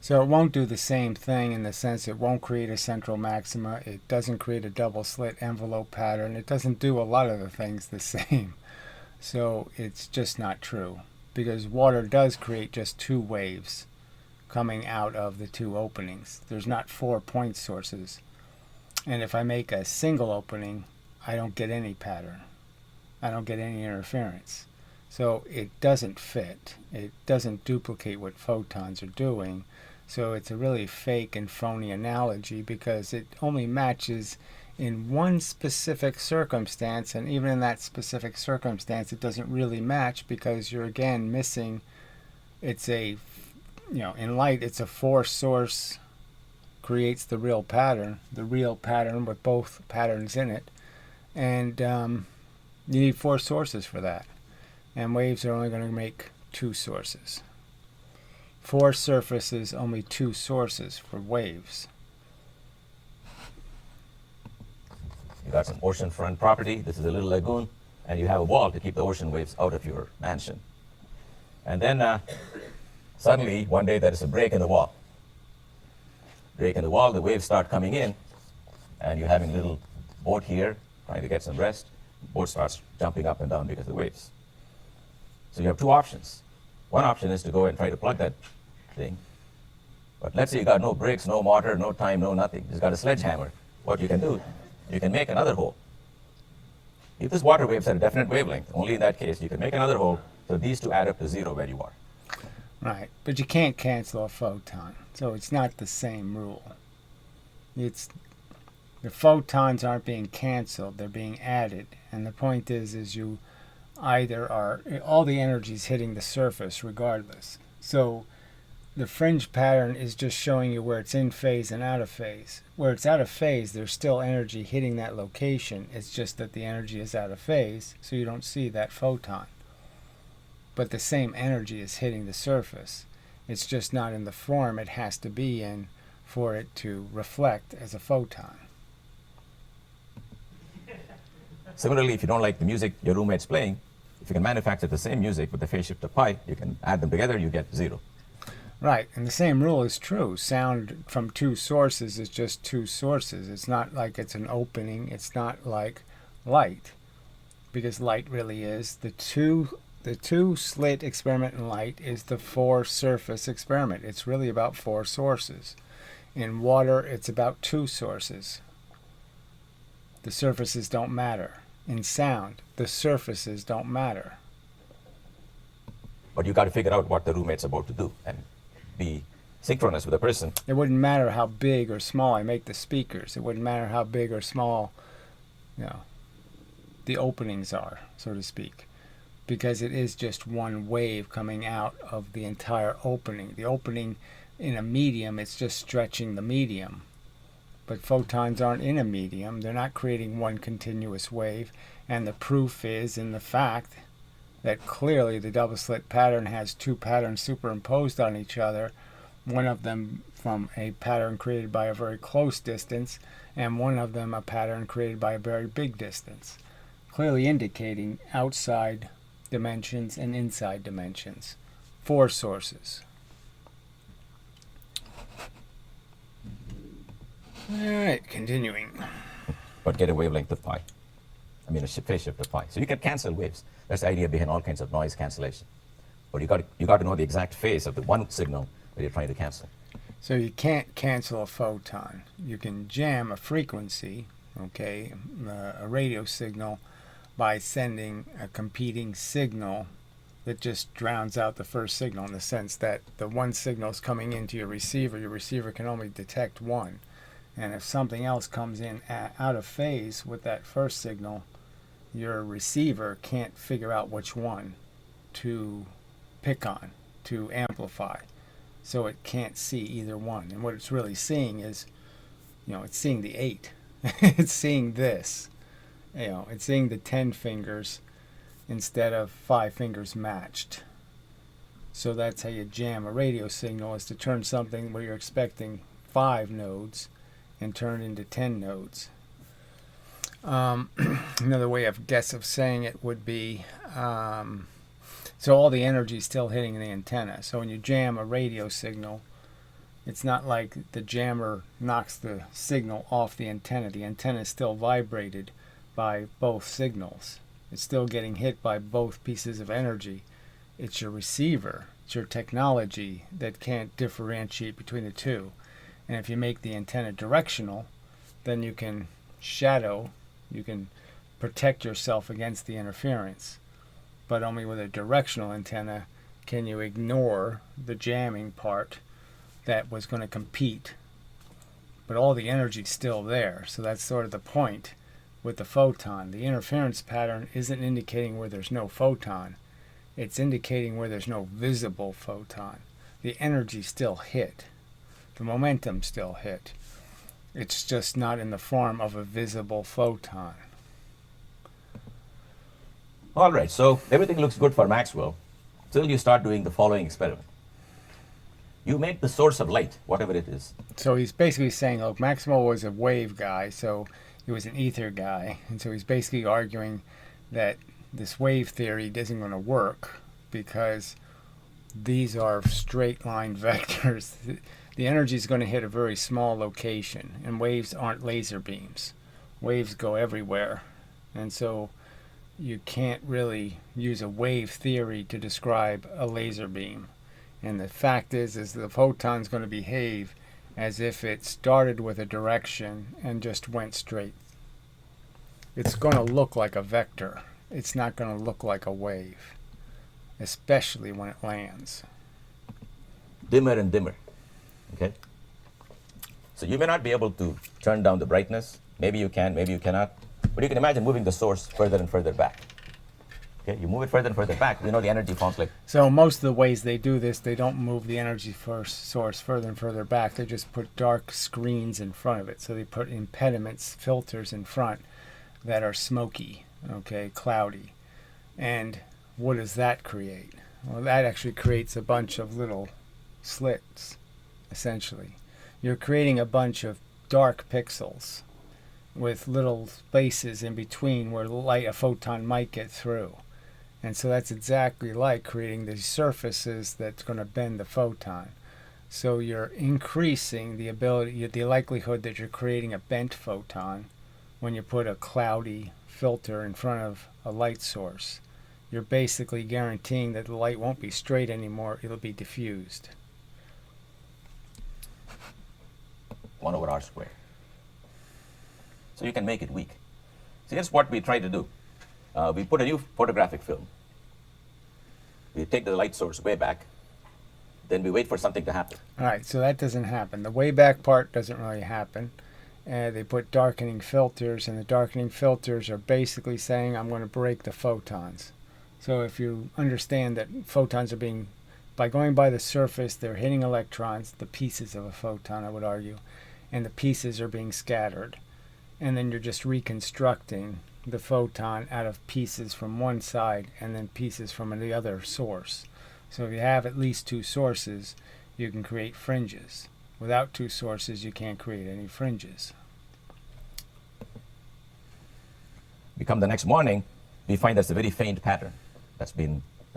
So it won't do the same thing in the sense it won't create a central maxima. It doesn't create a double slit envelope pattern. It doesn't do a lot of the things the same. So it's just not true. Because water does create just 2 waves coming out of the 2 openings. There's not 4 point sources. And if I make a single opening, I don't get any pattern. I don't get any interference. So it doesn't fit. It doesn't duplicate what photons are doing. So it's a really fake and phony analogy because it only matches in one specific circumstance, and even in that specific circumstance it doesn't really match because you're again missing, it's a, in light it's a force source creates the real pattern with both patterns in it, and you need 4 sources for that, and waves are only going to make 2 sources. 4 surfaces, only 2 sources for waves. You got some oceanfront property. This is a little lagoon, and you have a wall to keep the ocean waves out of your mansion. And then suddenly, one day, there is a break in the wall. Break in the wall, the waves start coming in, and you're having a little boat here, trying to get some rest. The boat starts jumping up and down because of the waves. So you have 2 options. One option is to go and try to plug that thing. But let's say you got no brakes, no motor, no time, no nothing. You just got a sledgehammer. What you can do, you can make another hole. If this water waves had a definite wavelength, only in that case, you can make another hole, so these 2 add up to 0 where you are. Right, but you can't cancel a photon, so it's not the same rule. The photons aren't being canceled, they're being added. And the point is you either are, all the energy is hitting the surface regardless. So the fringe pattern is just showing you where it's in phase and out of phase. Where it's out of phase, there's still energy hitting that location. It's just that the energy is out of phase, so you don't see that photon. But the same energy is hitting the surface. It's just not in the form it has to be in for it to reflect as a photon. Similarly, if you don't like the music your roommate's playing, if you can manufacture the same music with the phase shift of pi, you can add them together, you get 0. Right, and the same rule is true. Sound from two sources is just two sources. It's not like it's an opening. It's not like light, because light really is the two slit experiment in light is the 4 surface experiment. It's really about 4 sources. In water, it's about 2 sources. The surfaces don't matter. In sound, the surfaces don't matter. But you got to figure out what the roommate's about to do and be synchronous with the person. It wouldn't matter how big or small I make the speakers. It wouldn't matter how big or small, the openings are, so to speak, because it is just one wave coming out of the entire opening. The opening in a medium, it's just stretching the medium. But photons aren't in a medium. They're not creating one continuous wave. And the proof is in the fact that clearly the double slit pattern has 2 patterns superimposed on each other, one of them from a pattern created by a very close distance, and one of them a pattern created by a very big distance, clearly indicating outside dimensions and inside dimensions. 4 sources. Alright, continuing. But get a wavelength of pi. I mean, a phase shift of pi. So you can cancel waves. That's the idea behind all kinds of noise cancellation. But you got to know the exact phase of the one signal that you're trying to cancel. So you can't cancel a photon. You can jam a frequency, okay, a radio signal, by sending a competing signal that just drowns out the first signal, in the sense that the one signal is coming into your receiver can only detect one. And if something else comes in out of phase with that first signal, your receiver can't figure out which one to pick on, to amplify. So it can't see either one. And what it's really seeing is, it's seeing the 8. It's seeing this. It's seeing the 10 fingers instead of 5 fingers matched. So that's how you jam a radio signal, is to turn something where you're expecting 5 nodes and turn it into 10 nodes. Another way of saying it would be, so all the energy is still hitting the antenna. So when you jam a radio signal, it's not like the jammer knocks the signal off the antenna. The antenna is still vibrated by both signals. It's still getting hit by both pieces of energy. It's your receiver, it's your technology that can't differentiate between the two. And if you make the antenna directional, then you can you can protect yourself against the interference. But only with a directional antenna can you ignore the jamming part that was going to compete. But all the energy's still there, so that's sort of the point with the photon. The interference pattern isn't indicating where there's no photon. It's indicating where there's no visible photon. The energy still hit. The momentum still hit. It's just not in the form of a visible photon. All right, so everything looks good for Maxwell till you start doing the following experiment. You make the source of light, whatever it is. So he's basically saying, look, Maxwell was a wave guy, so he was an ether guy. And so he's basically arguing that this wave theory isn't going to work because these are straight line vectors. The energy is going to hit a very small location, and waves aren't laser beams. Waves go everywhere. And so you can't really use a wave theory to describe a laser beam. And the fact is the photon's going to behave as if it started with a direction and just went straight. It's going to look like a vector. It's not going to look like a wave, especially when it lands. Dimmer and dimmer. Okay? So you may not be able to turn down the brightness. Maybe you can, maybe you cannot. But you can imagine moving the source further and further back. Okay? You move it further and further back, the energy forms like... So most of the ways they do this, they don't move the energy source further and further back. They just put dark screens in front of it. So they put impediments, filters in front that are smoky, okay, cloudy. And what does that create? Well, that actually creates a bunch of little slits, essentially. You're creating a bunch of dark pixels with little spaces in between where light, a photon, might get through. And so that's exactly like creating these surfaces that's going to bend the photon. So you're increasing the ability, the likelihood that you're creating a bent photon when you put a cloudy filter in front of a light source. You're basically guaranteeing that the light won't be straight anymore, it'll be diffused. 1 over r squared. So you can make it weak. So here's what we try to do. We put a new photographic film. We take the light source way back. Then we wait for something to happen. All right, so that doesn't happen. The way back part doesn't really happen. They put darkening filters, and the darkening filters are basically saying, I'm going to break the photons. So if you understand that photons are being, by going by the surface, they're hitting electrons, the pieces of a photon, I would argue, and the pieces are being scattered. And then you're just reconstructing the photon out of pieces from one side and then pieces from the other source. So if you have at least 2 sources, you can create fringes. Without 2 sources, you can't create any fringes. We come the next morning, we find there's a very faint pattern that's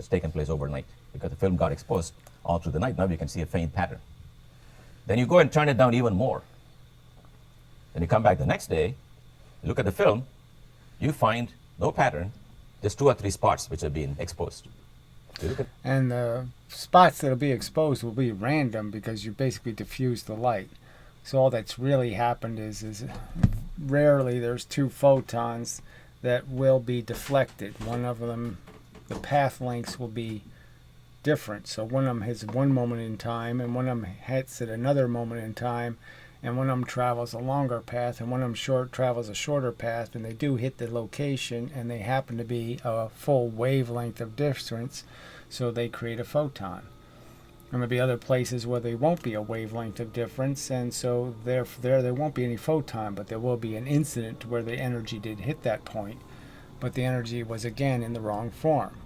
taken place overnight because the film got exposed all through the night. Now you can see a faint pattern. Then you go and turn it down even more. Then you come back the next day, look at the film, you find no pattern, just 2 or 3 spots which have been exposed. And the spots that'll be exposed will be random because you basically diffuse the light. So all that's really happened is rarely there's 2 photons that will be deflected. One of them, the path lengths will be different. So one of them hits one moment in time, and one of them hits at another moment in time, and one of them travels a longer path, and one of them travels a shorter path, and they do hit the location, and they happen to be a full wavelength of difference, so they create a photon. And there'll be other places where there won't be a wavelength of difference, and so there won't be any photon, but there will be an incident where the energy did hit that point, but the energy was again in the wrong form.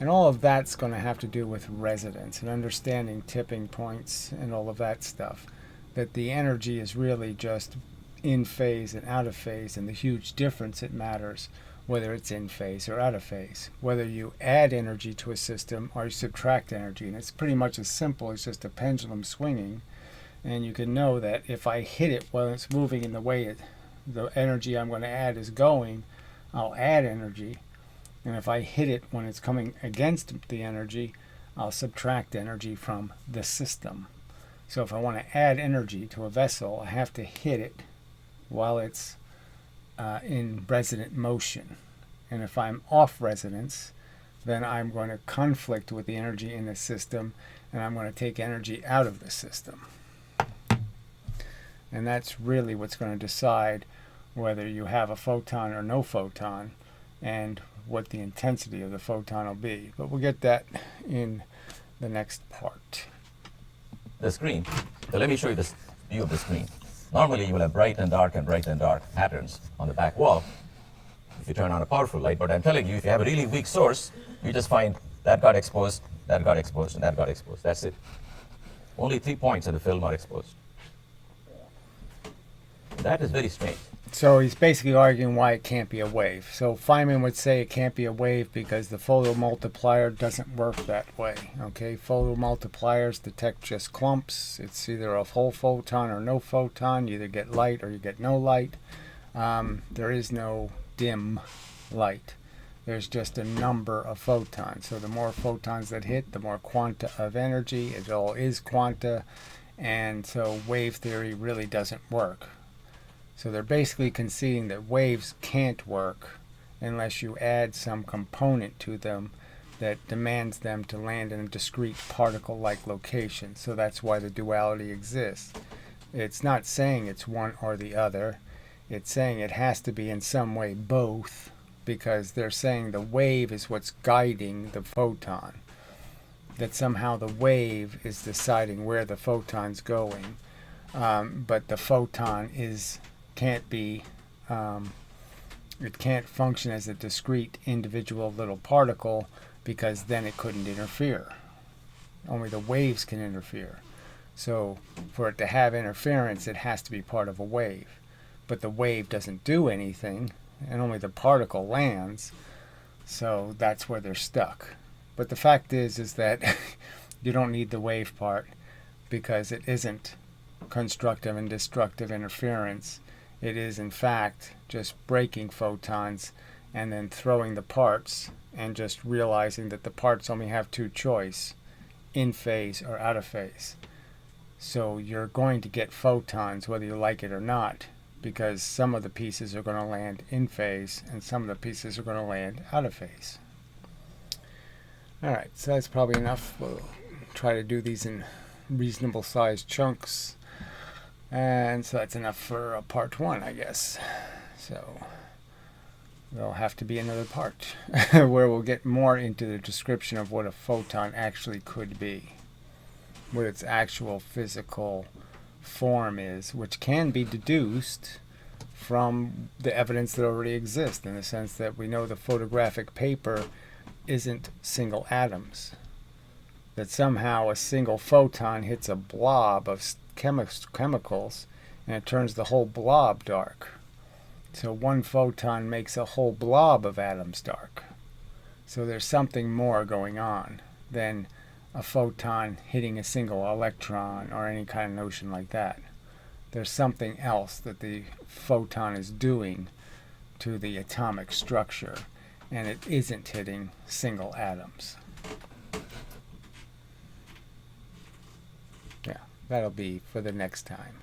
And all of that's going to have to do with resonance and understanding tipping points and all of that stuff. That the energy is really just in phase and out of phase, and the huge difference it matters whether it's in phase or out of phase, whether you add energy to a system or you subtract energy. And it's pretty much as simple as just a pendulum swinging, and you can know that if I hit it while it's moving in the way the energy I'm going to add is going, I'll add energy, and if I hit it when it's coming against the energy, I'll subtract energy from the system. So if I want to add energy to a vessel, I have to hit it while it's in resonant motion. And if I'm off resonance, then I'm going to conflict with the energy in the system, and I'm going to take energy out of the system. And that's really what's going to decide whether you have a photon or no photon, and what the intensity of the photon will be. But we'll get that in the next part. The screen. So let me show you this view of the screen. Normally you will have bright and dark patterns on the back wall if you turn on a powerful light, but I'm telling you, if you have a really weak source, you just find that got exposed, that got exposed, and that got exposed. That's it. Only 3 points in the film are exposed. That is very strange. So he's basically arguing why it can't be a wave. So Feynman would say it can't be a wave because the photomultiplier doesn't work that way. Okay, photomultipliers detect just clumps. It's either a whole photon or no photon. You either get light or you get no light. There is no dim light. There's just a number of photons. So the more photons that hit, the more quanta of energy. It all is quanta. And so wave theory really doesn't work. So they're basically conceding that waves can't work unless you add some component to them that demands them to land in a discrete particle-like location. So that's why the duality exists. It's not saying it's one or the other. It's saying it has to be in some way both, because they're saying the wave is what's guiding the photon. That somehow the wave is deciding where the photon's going. But the photon it can't function as a discrete individual little particle, because then it couldn't interfere. Only the waves can interfere. So for it to have interference, it has to be part of a wave. But the wave doesn't do anything, and only the particle lands. So that's where they're stuck. But the fact is that you don't need the wave part, because it isn't constructive and destructive interference. It is, in fact, just breaking photons and then throwing the parts and just realizing that the parts only have two choices, in phase or out of phase. So you're going to get photons whether you like it or not, because some of the pieces are going to land in phase and some of the pieces are going to land out of phase. Alright, so that's probably enough. We'll try to do these in reasonable sized chunks. And so that's enough for part 1, I guess. So there'll have to be another part where we'll get more into the description of what a photon actually could be, what its actual physical form is, which can be deduced from the evidence that already exists, in the sense that we know the photographic paper isn't single atoms, that somehow a single photon hits a blob of chemicals and it turns the whole blob dark. So one photon makes a whole blob of atoms dark. So there's something more going on than a photon hitting a single electron or any kind of notion like that. There's something else that the photon is doing to the atomic structure, and it isn't hitting single atoms. Yeah, that'll be for the next time.